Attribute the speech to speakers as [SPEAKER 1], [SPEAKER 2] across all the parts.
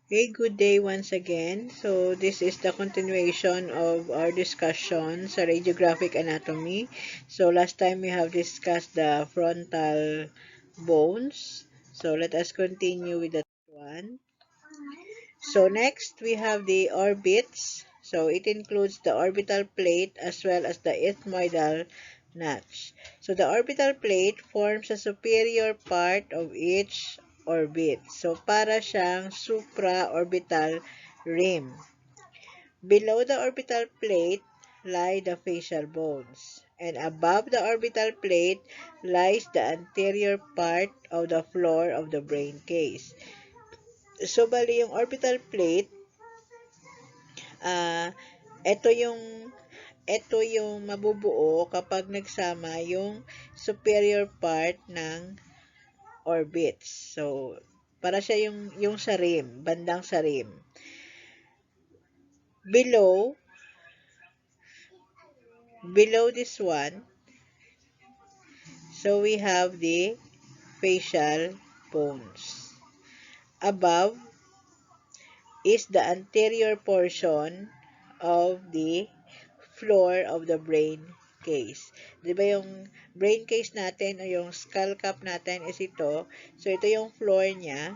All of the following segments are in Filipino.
[SPEAKER 1] Hey, good day once again. So, this is the continuation of our discussion sa radiographic anatomy. So, last time we have discussed the frontal bones. So, let us continue with that one. So, next we have the orbits. So, it includes the orbital plate as well as the ethmoidal notch. So, the orbital plate forms a superior part of each orbit. So, para siyang supraorbital rim. Below the orbital plate lie the facial bones. And above the orbital plate lies the anterior part of the floor of the brain case. So, bali yung orbital plate, ah, ito yung ito yung mabubuo kapag nagsama yung superior part ng orbits. So, para siya yung sa rim, bandang sa rim. Below this one, so we have the facial bones. Above is the anterior portion of the floor of the brain case. Di ba yung brain case natin o yung skull cap natin is ito. So, ito yung floor niya.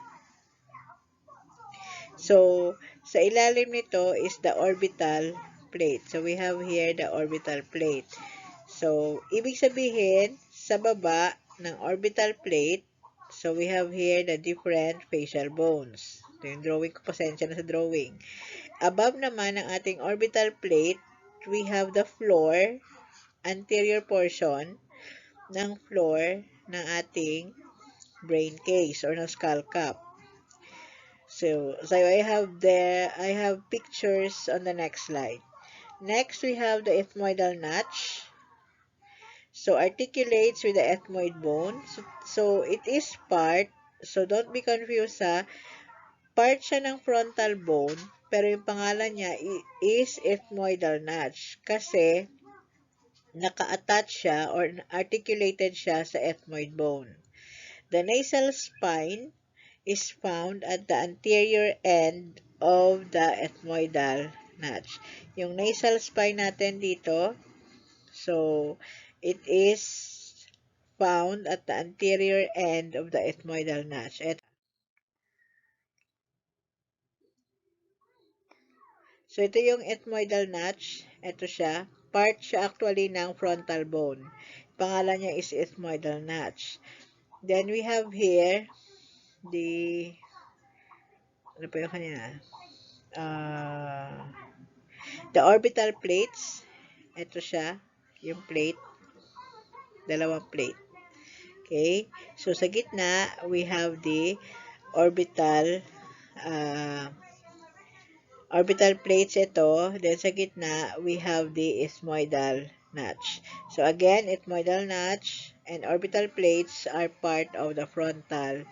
[SPEAKER 1] So, sa ilalim nito is the orbital plate. So, we have here the orbital plate. So, ibig sabihin, sa baba ng orbital plate, so we have here the different facial bones. Ito yung drawing ko, pasensya na sa drawing. Above naman ng ating orbital plate, we have the floor, anterior portion ng floor ng ating brain case or ng skull cap. So I have pictures on the next slide. Next, we have the ethmoidal notch. So, articulates with the ethmoid bone. So it is part, so don't be confused ha, part siya ng frontal bone, pero yung pangalan niya is ethmoidal notch kasi naka-attach siya or articulated siya sa ethmoid bone. The nasal spine is found at the anterior end of the ethmoidal notch. Yung nasal spine natin dito, so it is found at the anterior end of the ethmoidal notch. So, ito yung ethmoidal notch. Ito siya. Part siya actually ng frontal bone. Pangalan niya is ethmoidal notch. Then, we have here the, ano pa yung kanina? Uh, the orbital plates. Ito siya. Yung plate. Dalawang plate. Okay? So, sa gitna, we have the orbital uh, orbital plates ito. Then sa gitna, we have the ethmoidal notch. So again, ethmoidal notch and orbital plates are part of the frontal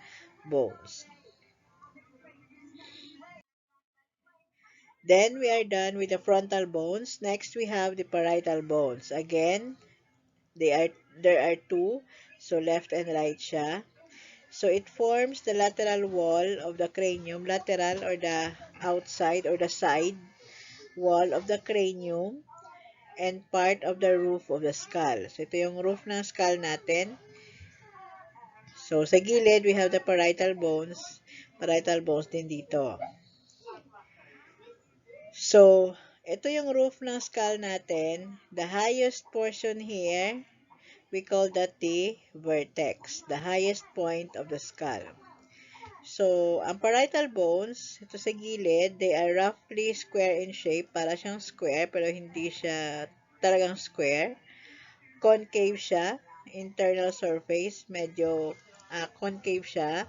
[SPEAKER 1] bones. Then we are done with the frontal bones. Next, we have the parietal bones. Again, there are two. So left and right siya. So it forms the lateral wall of the cranium, lateral or the outside or the side wall of the cranium and part of the roof of the skull. So, ito yung roof ng skull natin. So, sa gilid, we have the parietal bones. Parietal bones din dito. So, ito yung roof ng skull natin. The highest portion here, we call that the vertex. The highest point of the skull. So, ang parietal bones, ito sa gilid, they are roughly square in shape. Para siyang square, pero hindi siya talagang square. Concave siya, internal surface, medyo concave siya.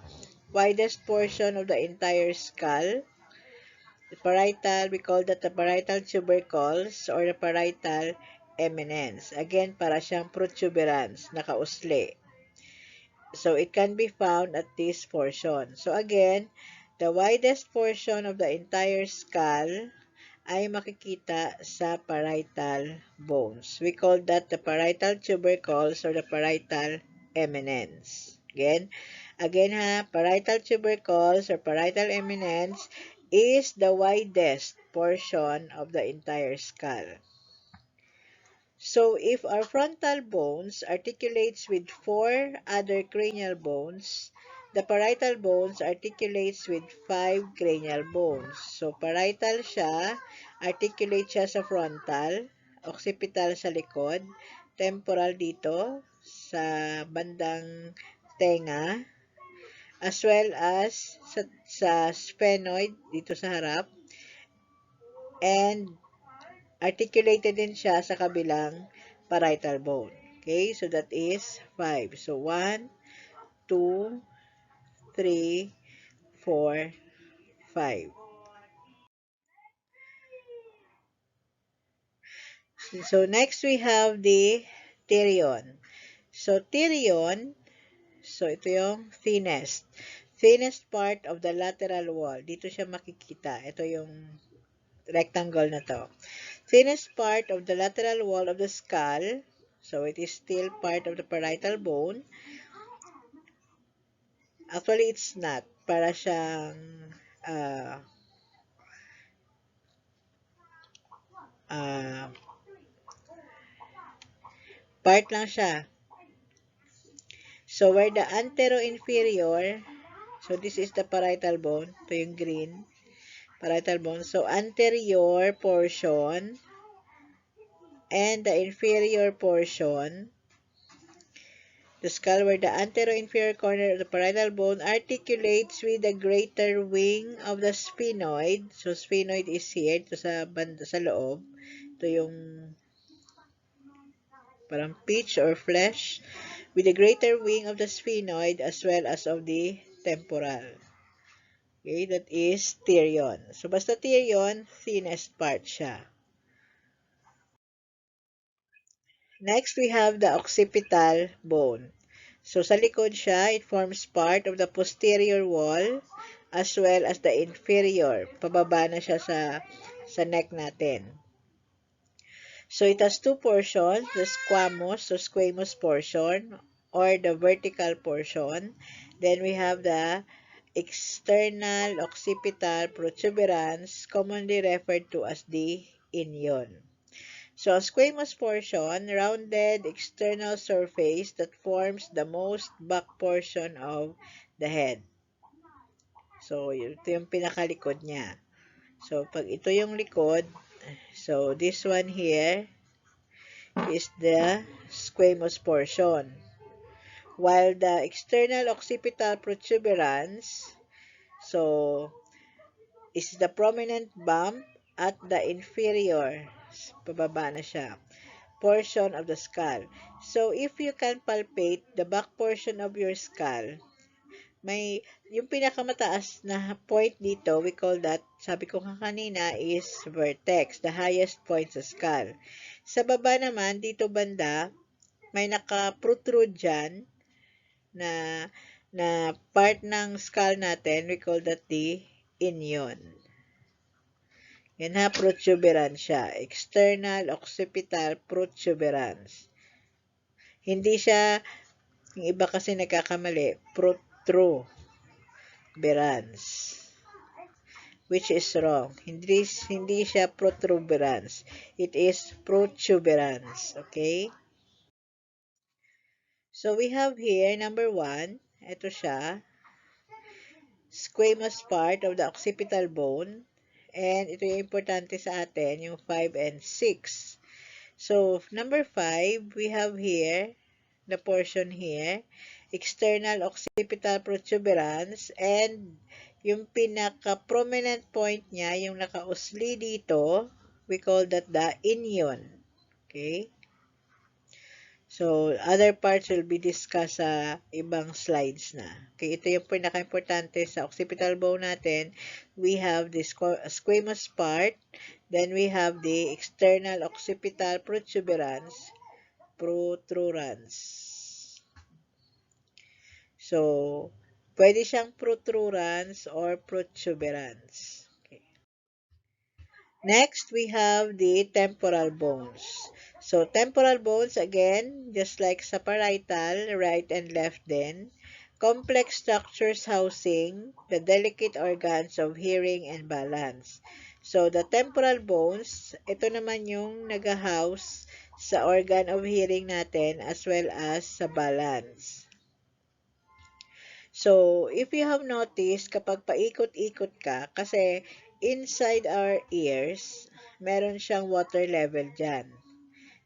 [SPEAKER 1] Widest portion of the entire skull. The parietal, we call that the parietal tubercles or the parietal eminence. Again, para siyang protuberance, nakausli. So, it can be found at this portion. So, again, the widest portion of the entire skull ay makikita sa parietal bones. We call that the parietal tubercles or the parietal eminence. Again ha, parietal tubercles or parietal eminence, is the widest portion of the entire skull. So if our frontal bones articulates with four other cranial bones, the parietal bones articulates with five cranial bones. So parietal siya, articulate siya sa frontal, occipital sa likod, temporal dito sa bandang tenga, as well as sa sphenoid dito sa harap, and articulated din siya sa kabilang parietal bone. Okay, so that is 5. So 1, 2, 3, 4, 5. So next we have the pterion. So pterion, so ito yung thinnest part of the lateral wall. Dito siya makikita. Ito yung rectangle na to. Thinnest part of the lateral wall of the skull. So it is still part of the parietal bone. Actually, it's not. Para siyang uh, uh, part lang siya. So where the antero-inferior, so this is the parietal bone. Ito yung green. Parietal bone. So anterior portion and the inferior portion, the skull where the antero-inferior corner of the parietal bone articulates with the greater wing of the sphenoid. So sphenoid is here, ito sa banda sa loob. Ito yung parang pitch or flesh with the greater wing of the sphenoid as well as of the temporal. Okay, that is pterion. So basta pterion, thinnest part siya. Next, we have the occipital bone. So, sa likod siya, it forms part of the posterior wall as well as the inferior. Pababa na siya sa neck natin. So, it has two portions, the squamous portion or the vertical portion. Then, we have the external occipital protuberance, commonly referred to as the inion. So, a squamous portion, rounded external surface that forms the most back portion of the head. So, ito yung pinakalikod niya. So, pag ito yung likod, so this one here is the squamous portion. While the external occipital protuberance, so, is the prominent bump at the inferior. Pababa na siya. Portion of the skull. So, if you can palpate the back portion of your skull, may, yung pinakamataas na point dito, we call that, sabi ko kanina, is vertex, the highest point sa skull. Sa baba naman, dito banda, may naka-protrude dyan, na part ng skull natin, we call that the inion. Yan ha, protuberance siya. External occipital protuberance. Hindi siya, yung iba kasi nagkakamali, protuberance. Which is wrong. Hindi siya protuberance. It is protuberance. Okay? So, we have here, number 1, ito siya, squamous part of the occipital bone. And ito yung importante sa atin, yung 5 and 6. So, number 5, we have here, the portion here, external occipital protuberance, and yung pinaka-prominent point niya, yung naka-usli dito, we call that the inion. Okay? So, other parts will be discussed sa ibang slides na. Okay, ito yung pinaka-importante sa occipital bone natin. We have the squamous part, then we have the external occipital protuberance. So, pwede siyang protuberance or protuberance. Okay. Next, we have the temporal bones. So, temporal bones, again, just like sa parietal, right and left din. complex structures housing the delicate organs of hearing and balance. So, the temporal bones, ito naman yung nag-house sa organ of hearing natin as well as sa balance. So, if you have noticed, kapag paikot-ikot ka, kasi inside our ears, meron siyang water level dyan.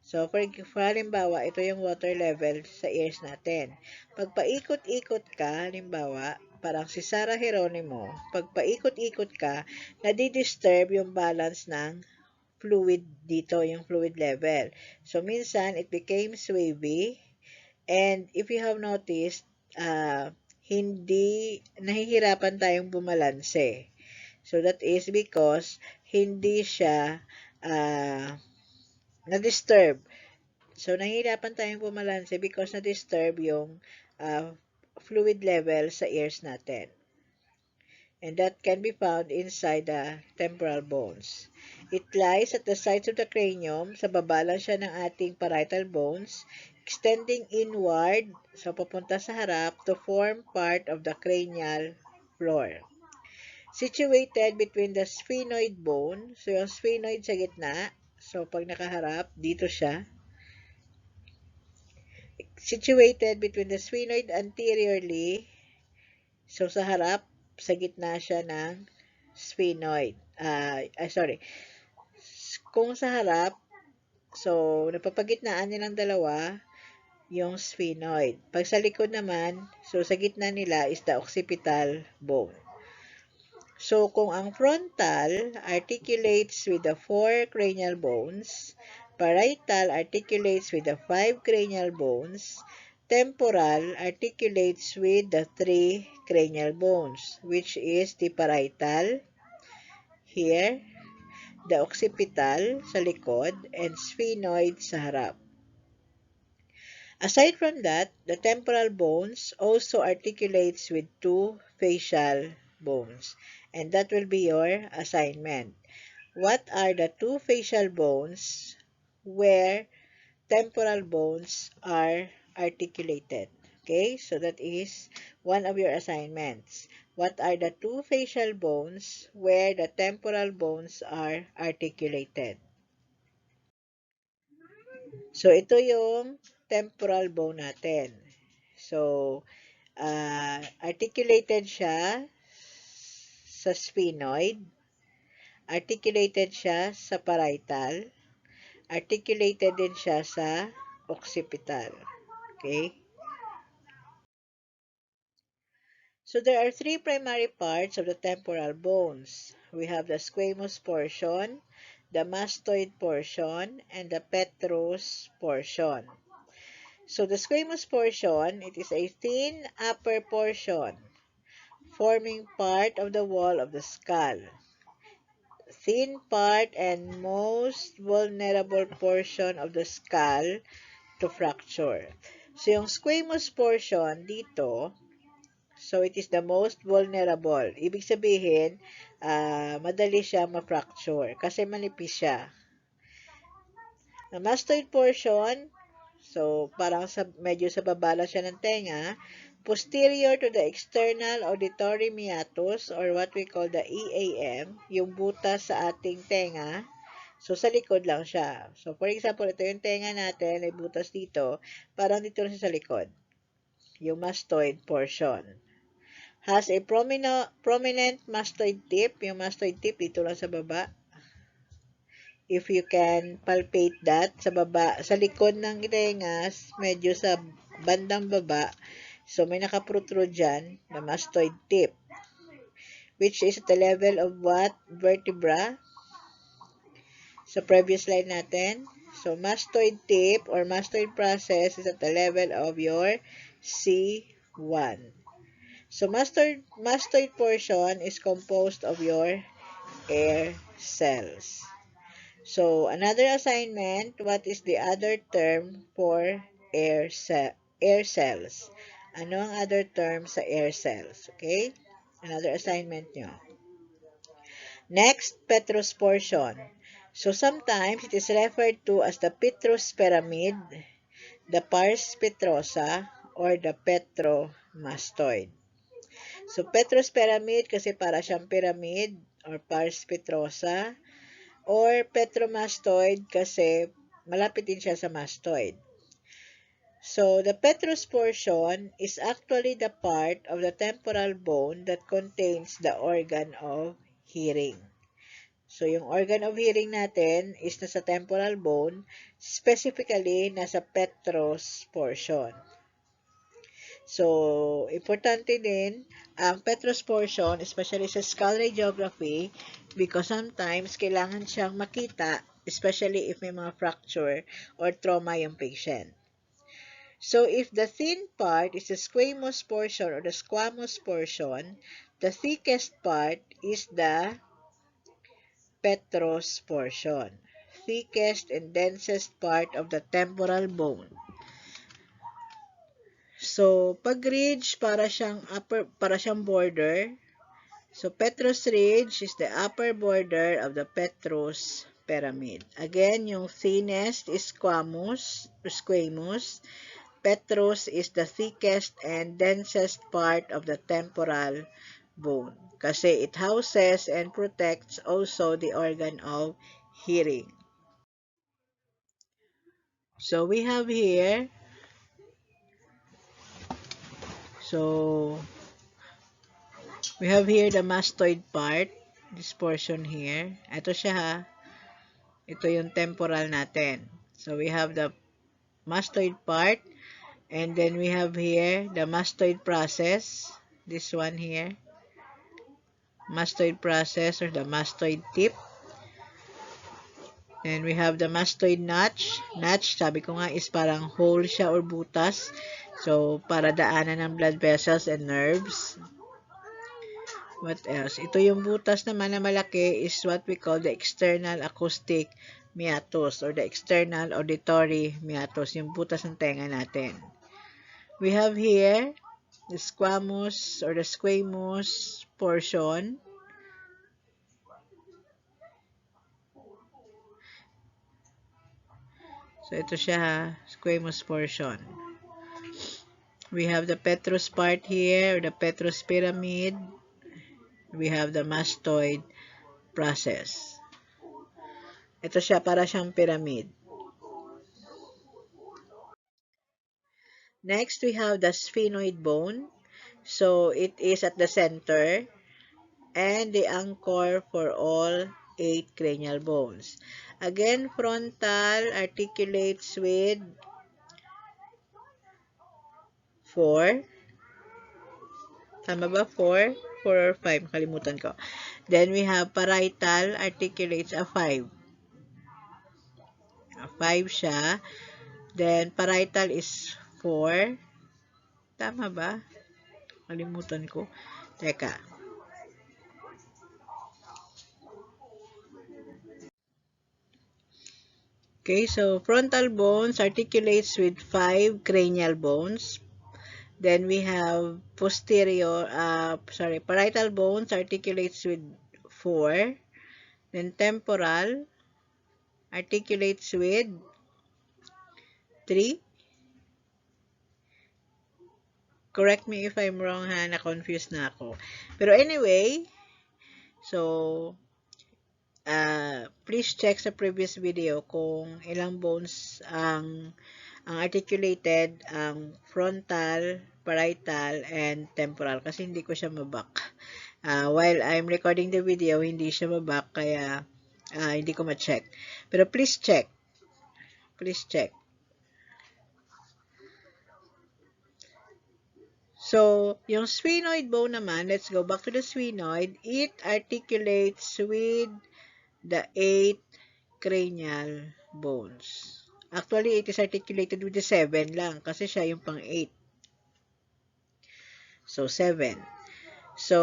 [SPEAKER 1] So, for halimbawa, ito yung water level sa ears natin. Pag paikot-ikot ka, halimbawa, parang si Sarah Geronimo, pag paikot-ikot ka, nadidisturb yung balance ng fluid dito, yung fluid level. So, minsan, it became wavy. And if you have noticed, hindi, nahihirapan tayong bumalanse. So, that is because hindi siya na-disturb. So, nahihirapan tayong bumalanse because na-disturb yung fluid level sa ears natin. And that can be found inside the temporal bones. It lies at the sides of the cranium. Sa baba lang siya ng ating parietal bones, extending inward, so papunta sa harap, to form part of the cranial floor. Situated between the sphenoid bone, so yung sphenoid sa gitna, so pag nakaharap, dito siya. Situated between the sphenoid anteriorly, so sa harap, sa gitna siya ng sphenoid. Kung sa harap, so napapagitnaan nilang dalawa, yung sphenoid. Pag sa likod naman, so sa gitna nila is the occipital bone. So kung ang frontal articulates with the 4 cranial bones, parietal articulates with the 5 cranial bones, temporal articulates with the 3 cranial bones, which is the parietal, here, the occipital sa likod, and sphenoid sa harap. Aside from that, the temporal bones also articulates with 2 facial bones, and that will be your assignment. What are the 2 facial bones where temporal bones are articulated? Okay, so that is one of your assignments. What are the 2 facial bones where the temporal bones are articulated? So, ito yung temporal bone natin. So, articulated siya sa sphenoid, articulated siya sa parietal, articulated din siya sa occipital. Okay? So, there are 3 primary parts of the temporal bones. We have the squamous portion, the mastoid portion, and the petrous portion. So, the squamous portion, it is a thin upper portion forming part of the wall of the skull. Thin part and most vulnerable portion of the skull to fracture. So, yung squamous portion dito, so it is the most vulnerable. Ibig sabihin, madali siya ma-fracture kasi manipis siya. The mastoid portion, so parang medyo sa baba lang siya ng tenga, posterior to the external auditory meatus or what we call the EAM, yung butas sa ating tenga. So, sa likod lang siya. So, for example, ito yung tenga natin, may butas dito, parang dito lang siya sa likod. Yung mastoid portion. Has a prominent mastoid tip. Yung mastoid tip dito lang sa baba. If you can palpate that, sa baba, sa likod ng tengas, medyo sa bandang baba, so may nakaprotrude dyan na mastoid tip, which is at the level of what vertebra? Sa previous slide natin. So, mastoid tip or mastoid process is at the level of your C1. So, mastoid portion is composed of your air cells. So, another assignment, what is the other term for air cells? Ano ang other term sa air cells? Okay? Another assignment nyo. Next, petrous portion. So, sometimes it is referred to as the petrous pyramid, the pars petrosa, or the petro mastoid. So, Petrous pyramid kasi para siyang pyramid or pars petrosa, or petromastoid kasi malapit din siya sa mastoid. So, the petrous portion is actually the part of the temporal bone that contains the organ of hearing. So, yung organ of hearing natin is nasa temporal bone, specifically nasa petrous portion. So, importante din ang petrous portion, especially sa skull radiography, because sometimes kailangan siyang makita, especially if may mga fracture or trauma yung patient. So, if the thin part is the squamous portion or the squamous portion, the thickest part is the petrous portion. Thickest and densest part of the temporal bone. So, pag ridge, para siyang border. So, petrous ridge is the upper border of the petrous pyramid. Again, yung thinnest is squamous. Petrous is the thickest and densest part of the temporal bone. Kasi it houses and protects also the organ of hearing. So, we have here, the mastoid part, this portion here. Ito siya ha. Ito yung temporal natin. So, we have the mastoid part, and then we have here the mastoid process. This one here. Mastoid process or the mastoid tip. Then we have the mastoid notch. Notch, sabi ko nga, is parang hole siya or butas. So, para daanan ng blood vessels and nerves. What else? Ito yung butas naman na malaki is what we call the external acoustic meatus or the external auditory meatus, yung butas ng tenga natin. We have here the squamous or the squamous portion. So, ito siya, squamous portion. We have the petrous part here, or the petrous pyramid. We have the mastoid process. Ito siya, para siyang pyramid. Next, we have the sphenoid bone. So, it is at the center and the anchor for all 8 cranial bones. Again, frontal articulates with 4. Tama ba? 4? 4 or 5? Kalimutan ko. Then, we have parietal articulates a 5. 5 siya. Then, parietal is 4. Tama ba? Kalimutan ko. Teka. Okay, so frontal bones articulates with 5 cranial bones. Then we have parietal bones articulates with 4. Then temporal articulates with 3. Correct me if I'm wrong ha, na-confused na ako. Pero anyway, so, please check sa previous video kung ilang bones ang articulated, ang frontal, parietal, and temporal. Kasi hindi ko siya mabak. While I'm recording the video, hindi siya mabak, kaya hindi ko ma-check. Pero please check. Please check. So, yung sphenoid bone naman, let's go back to the sphenoid. It articulates with the 8 cranial bones. Actually, it is articulated with the 7 lang kasi siya yung pang 8. So, 7. So,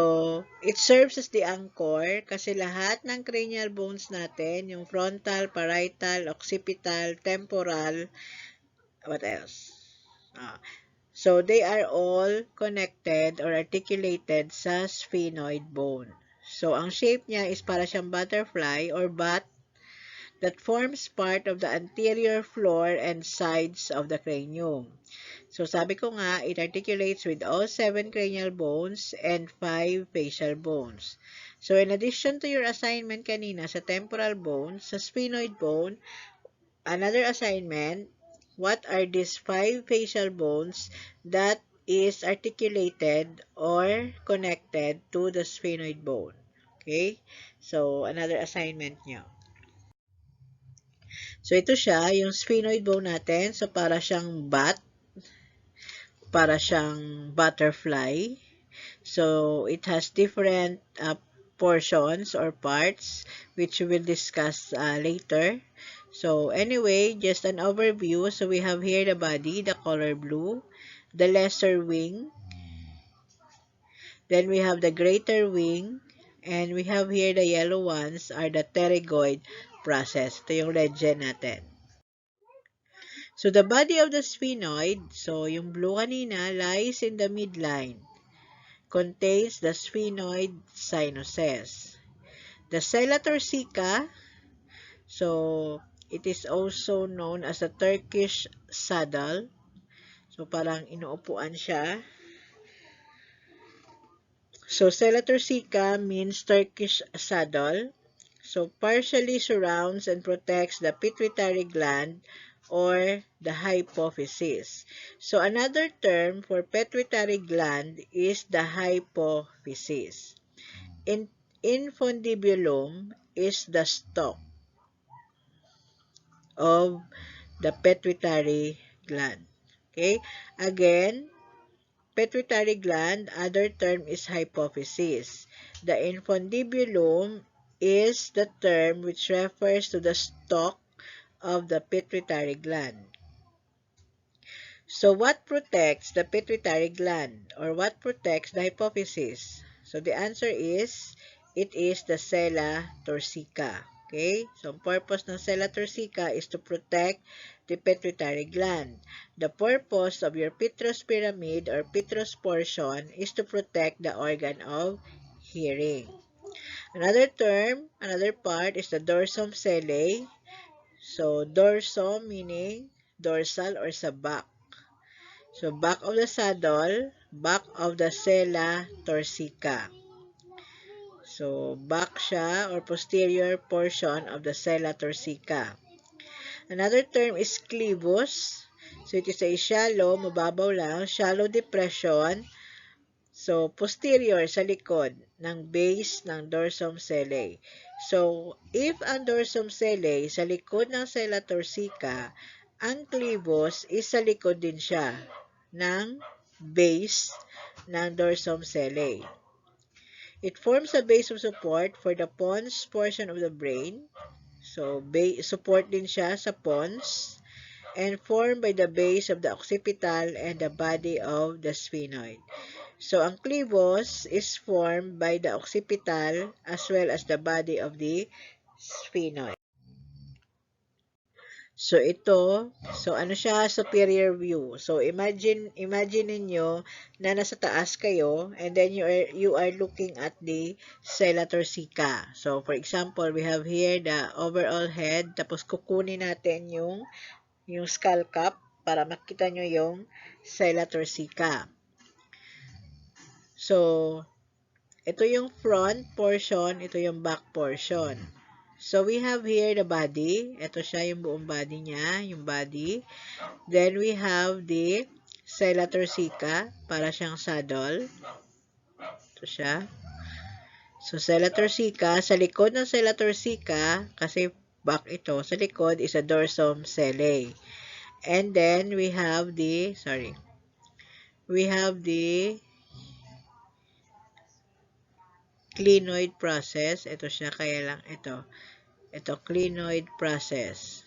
[SPEAKER 1] it serves as the anchor kasi lahat ng cranial bones natin, yung frontal, parietal, occipital, temporal, what else? So, they are all connected or articulated sa sphenoid bone. So, ang shape niya is para siyang butterfly or bat that forms part of the anterior floor and sides of the cranium. So sabi ko nga, it articulates with all 7 cranial bones and 5 facial bones. So in addition to your assignment kanina sa temporal bone, sa sphenoid bone, another assignment, what are these 5 facial bones that is articulated or connected to the sphenoid bone? Okay? So, another assignment nyo. So, ito siya, yung sphenoid bone natin. So, para siyang bat, para siyang butterfly. So, it has different portions or parts which we will discuss later. So, anyway, just an overview. So, we have here the body, the color blue, the lesser wing, then we have the greater wing, and we have here the yellow ones are the pterygoid process. Ito yung legend natin. So, the body of the sphenoid, so yung blue kanina, lies in the midline, contains the sphenoid sinuses. The sella turcica, so it is also known as the Turkish saddle. So, parang inuupuan siya. So, sella turcica means Turkish saddle. So, partially surrounds and protects the pituitary gland or the hypophysis. So, another term for pituitary gland is the hypophysis. Infundibulum is the stalk of the pituitary gland. Okay? Again, pituitary gland, other term is hypophysis. The infundibulum is the term which refers to the stalk of the pituitary gland. So, what protects the pituitary gland or what protects the hypophysis? So, the answer is, it is the sella turcica. Okay? So, ang purpose ng sella turcica is to protect the pituitary gland. The purpose of your petrous pyramid or petrous portion is to protect the organ of hearing. Another term, another part is the dorsum sellae. So, dorsum meaning dorsal or sa back. So, back of the saddle, back of the sella turcica. So, back siya or posterior portion of the sella turcica. Another term is clivus. So, it is a shallow, mababaw lang, shallow depression. So, posterior sa likod ng base ng dorsum sellae. So, if ang dorsum sellae sa likod ng sella turcica, ang clivus is sa likod din siya ng base ng dorsum sellae. It forms a base of support for the pons portion of the brain. So, support din siya sa pons and formed by the base of the occipital and the body of the sphenoid. So, ang clivus is formed by the occipital as well as the body of the sphenoid. So, ano siya, superior view. So, imagine ninyo na nasa taas kayo and then you are looking at the sella turcica. So, for example, we have here the overall head, tapos kukunin natin yung skull cap para makita nyo yung sella turcica. So, ito yung front portion, ito yung back portion. So, we have here the body. Ito siya yung buong body niya, yung body. Then, we have the sella turcica, para siyang saddle. Ito siya. So, sella turcica, sa likod ng sella turcica, kasi back ito, sa likod is a dorsum sellae. And then, we have the clinoid process. Ito siya, kaya lang ito. Ito, clinoid process.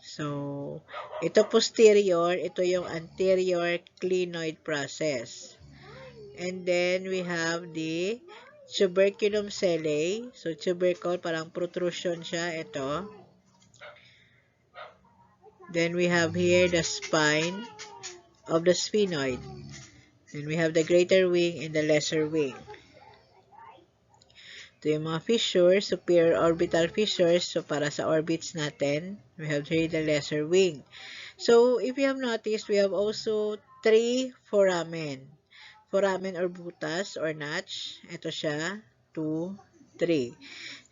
[SPEAKER 1] So, ito posterior, ito yung anterior clinoid process. And then, we have the tuberculum sellae. So, tubercle, parang protrusion siya. Ito. Then, we have here the spine of the sphenoid. Then, we have the greater wing and the lesser wing. Ito yung mga fissures, superior orbital fissures. So, para sa orbits natin, we have here the lesser wing. So, if you have noticed, we have also three foramen. Foramen or butas or notch. Ito siya, 2, 3.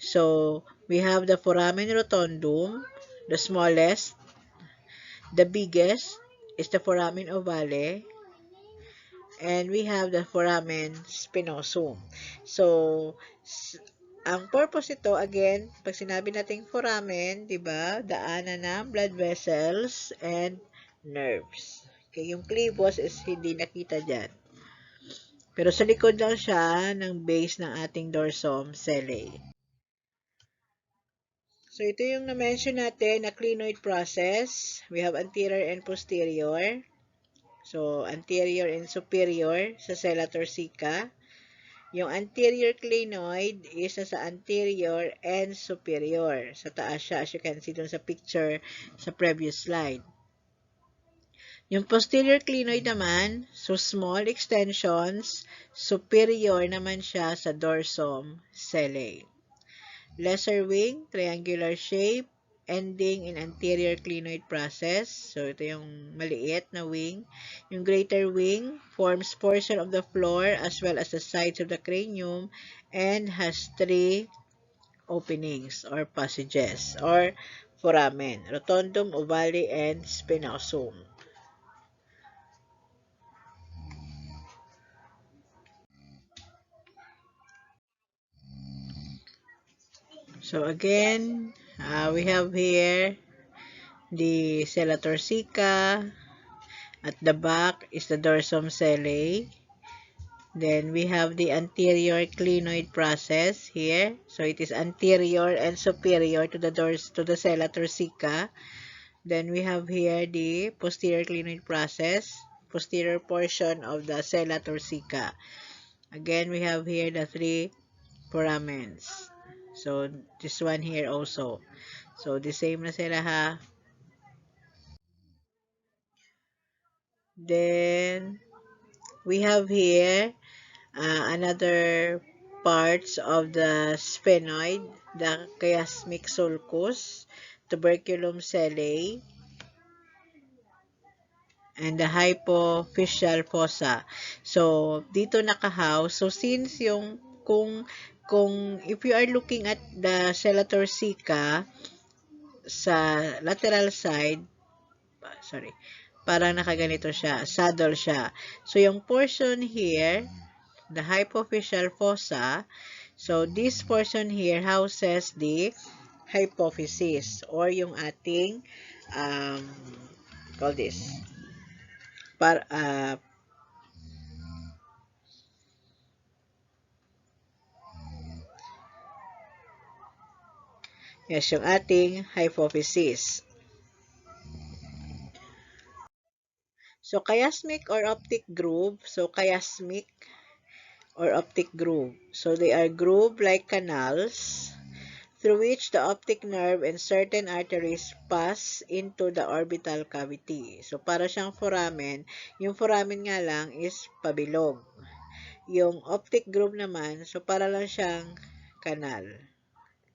[SPEAKER 1] So, we have the foramen rotundum, the smallest. The biggest is the foramen ovale. And we have the foramen spinosum. So, ang purpose ito, again, pag sinabi nating foramen, di ba, daanan ng blood vessels and nerves. Okay, yung clivus is hindi nakita dyan. Pero sa likod lang siya ng base ng ating dorsum sellae. So, ito yung na-mention natin na clinoid process. We have anterior and posterior. So, anterior and superior sa sella turcica. Yung anterior clinoid is sa anterior and superior. Sa taas siya, as you can see dun sa picture sa previous slide. Yung posterior clinoid naman, so small extensions, superior naman siya sa dorsum sellae. Lesser wing, triangular shape, ending in anterior clinoid process. So, ito yung maliit na wing. Yung greater wing forms portion of the floor as well as the sides of the cranium and has 3 openings or passages or foramen, rotundum, ovale, and spinosum. So, again, we have here the sella turcica. At the back is the dorsum sellae. Then we have the anterior clinoid process here. So it is anterior and superior to the sella turcica. Then we have here the posterior clinoid process, posterior portion of the sella turcica. Again, we have here the 3 foramens. So this one here also. So the same na sila ha. Then we have here another parts of the sphenoid, the chiasmic sulcus, tuberculum sellae, and the hypophyseal fossa. So, dito naka-house. So, since yung, if you are looking at the sella turcica sa lateral side, sorry, parang nakaganito siya, saddle siya. So, yung portion here, the hypophyseal fossa, so this portion here houses the hypophysis or yung ating call this par yes, yung ating hypophysis. So chiasmic or optic groove, so chiasmic or optic groove. So they are groove like canals through which the optic nerve and certain arteries pass into the orbital cavity. So, para siyang foramen. Yung foramen nga lang is pabilog. Yung optic groove naman, so para lang siyang kanal.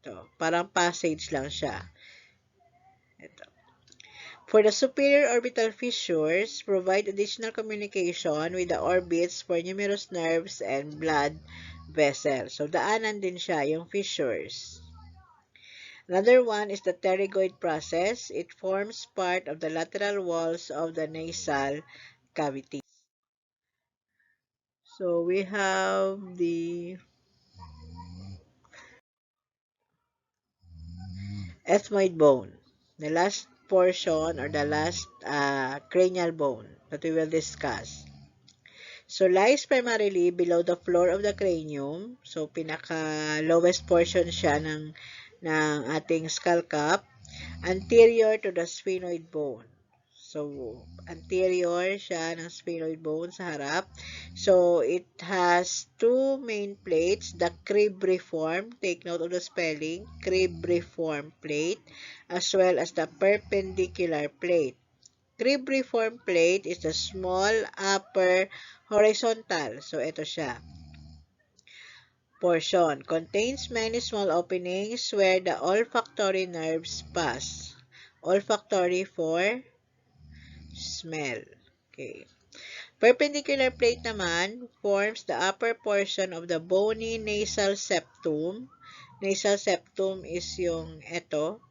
[SPEAKER 1] Ito, parang passage lang siya. Ito. For the superior orbital fissures, provide additional communication with the orbits for numerous nerves and blood vessels. So, daanan din siya, yung fissures. Another one is the pterygoid process. It forms part of the lateral walls of the nasal cavity. So we have the ethmoid bone, the last portion or the last cranial bone that we will discuss. So lies primarily below the floor of the cranium. So pinaka lowest portion siya ng ating skull cap, anterior to the sphenoid bone. So, anterior siya ng sphenoid bone sa harap. So, it has 2 main plates, the cribriform, take note of the spelling, cribriform plate, as well as the perpendicular plate. Cribriform plate is the small upper horizontal. So, ito siya. portion. Contains many small openings where the olfactory nerves pass. Olfactory for smell. Okay. Perpendicular plate naman forms the upper portion of the bony nasal septum. Nasal septum is yung eto.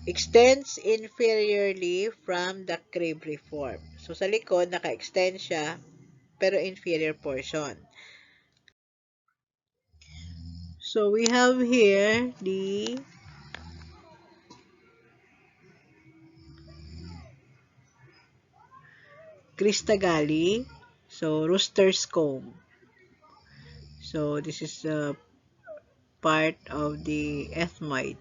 [SPEAKER 1] Extends inferiorly from the cribriform. So, sa likod, naka-extend siya, pero inferior portion. So, we have here the Cristagalli. So, rooster's comb. So, this is a part of the ethmoid.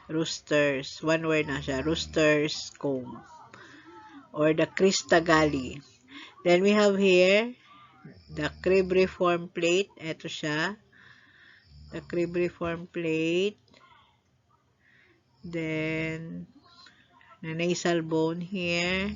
[SPEAKER 1] Roosters. One word na siya. Rooster's comb. Or the Cristagalli. Then, we have here the cribriform plate. Ito siya. The cribriform plate. Then, the nasal bone here.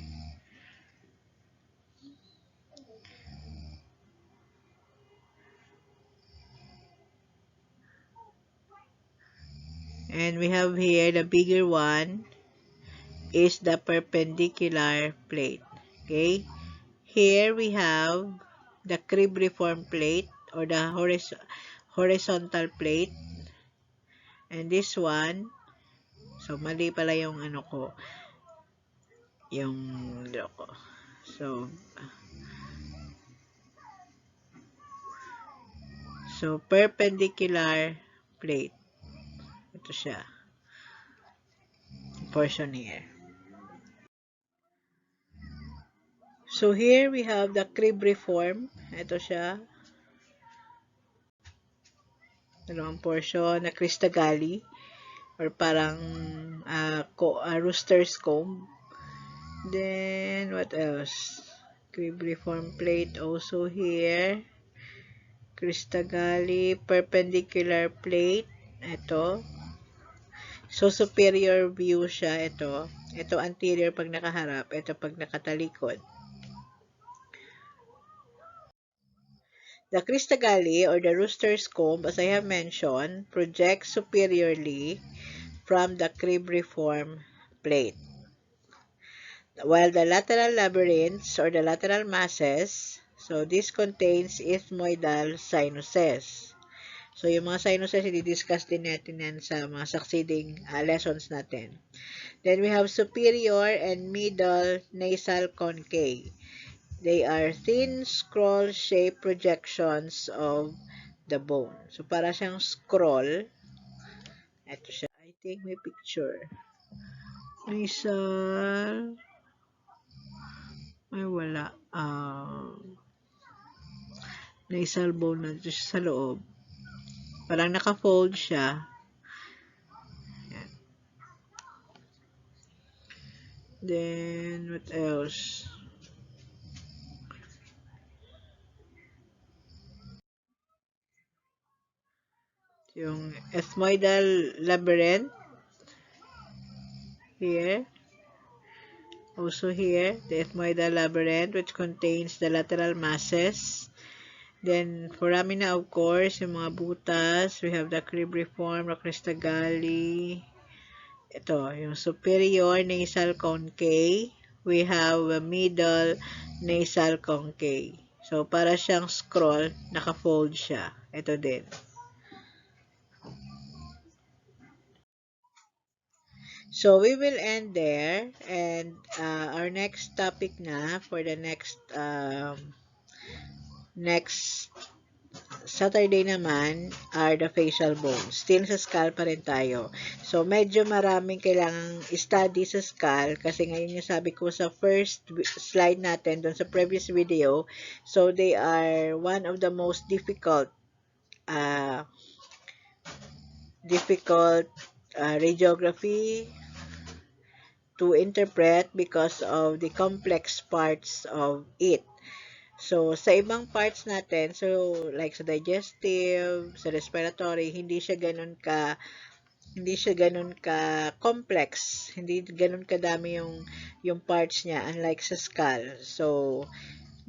[SPEAKER 1] And we have here the bigger one is the perpendicular plate. Okay? Here we have the cribriform plate or the horizontal plate. And this one, so mali pala yung ano ko, yung loko. So perpendicular plate. Ito siya. Portion here. So here we have the cribriform. Ito siya. Dalawang portion na Cristagalli or parang rooster's comb. Then what else? Cribriform plate also here. Cristagalli perpendicular plate. Ito. So superior view siya ito. Ito anterior pag nakaharap, ito pag nakatalikod. The Cristagalli or the rooster's comb, as I have mentioned, projects superiorly from the cribriform plate. While the lateral labyrinths or the lateral masses, so this contains ethmoidal sinuses. So yung mga sinuses, i-discuss din natin yan sa mga succeeding lessons natin. Then we have superior and middle nasal conchae. They are thin scroll-shaped projections of the bone. So, para siyang scroll. Ito siya. I think may picture. Nasal. Ay, wala. Nasal bone na dito sa loob. Parang naka-fold siya. Yan. Then, what else? Yung ethmoidal labyrinth. Here. Also here, the ethmoidal labyrinth, which contains the lateral masses. Then, foramina, of course, yung mga butas. We have the cribriform, the Cristagalli. Ito, yung superior nasal conchae. We have a middle nasal conchae. So, para siyang scroll, naka-fold siya. Ito din. So, we will end there. And our next topic na for the next Saturday naman are the facial bones. Still sa skull pa rin tayo. So, medyo maraming kailangang study sa skull kasi ngayon yung sabi ko sa first slide natin doon sa previous video. So, they are one of the most difficult radiography to interpret because of the complex parts of it. So, sa ibang parts natin, so like sa digestive, sa respiratory, hindi siya ganun ka complex, hindi ganun kadami yung parts niya unlike sa skull. So,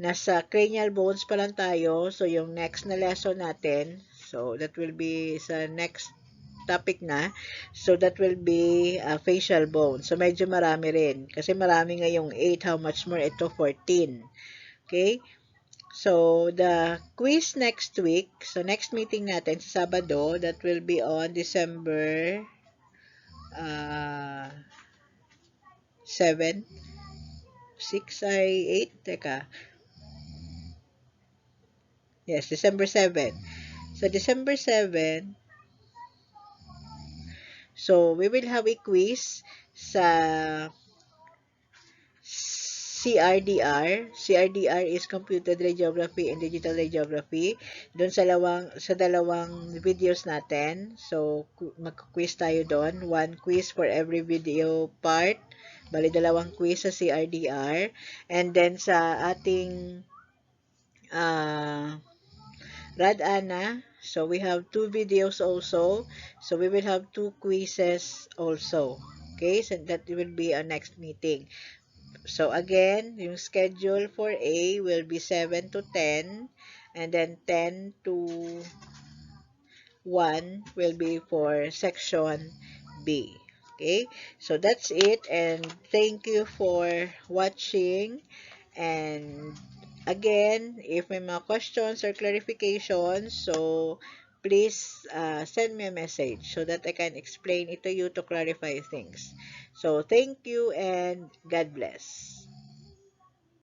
[SPEAKER 1] nasa cranial bones pa lang tayo. So, yung next na lesson natin, so that will be sa next topic na. So, that will be facial bone. So, medyo marami rin. Kasi marami ngayong 8, how much more ito 14. Okay? So, the quiz next week, so next meeting natin sa Sabado, that will be on December 7, 6 ay 8, teka. Yes, December 7. So, December 7, so we will have a quiz sa CRDR. CRDR is Computed Radiography and Digital Radiography. Doon sa dalawang videos natin. So, mag-quiz tayo doon. One quiz for every video part. Bali, dalawang quiz sa CRDR. And then, sa ating radana, so we have 2 videos also. So, we will have 2 quizzes also. Okay? So, that will be our next meeting. So, again, yung schedule for A will be 7 to 10, and then 10 to 1 will be for section B. Okay? So, that's it, and thank you for watching, and again, if may mga questions or clarifications, so please send me a message so that I can explain it to you to clarify things. So, thank you and God bless.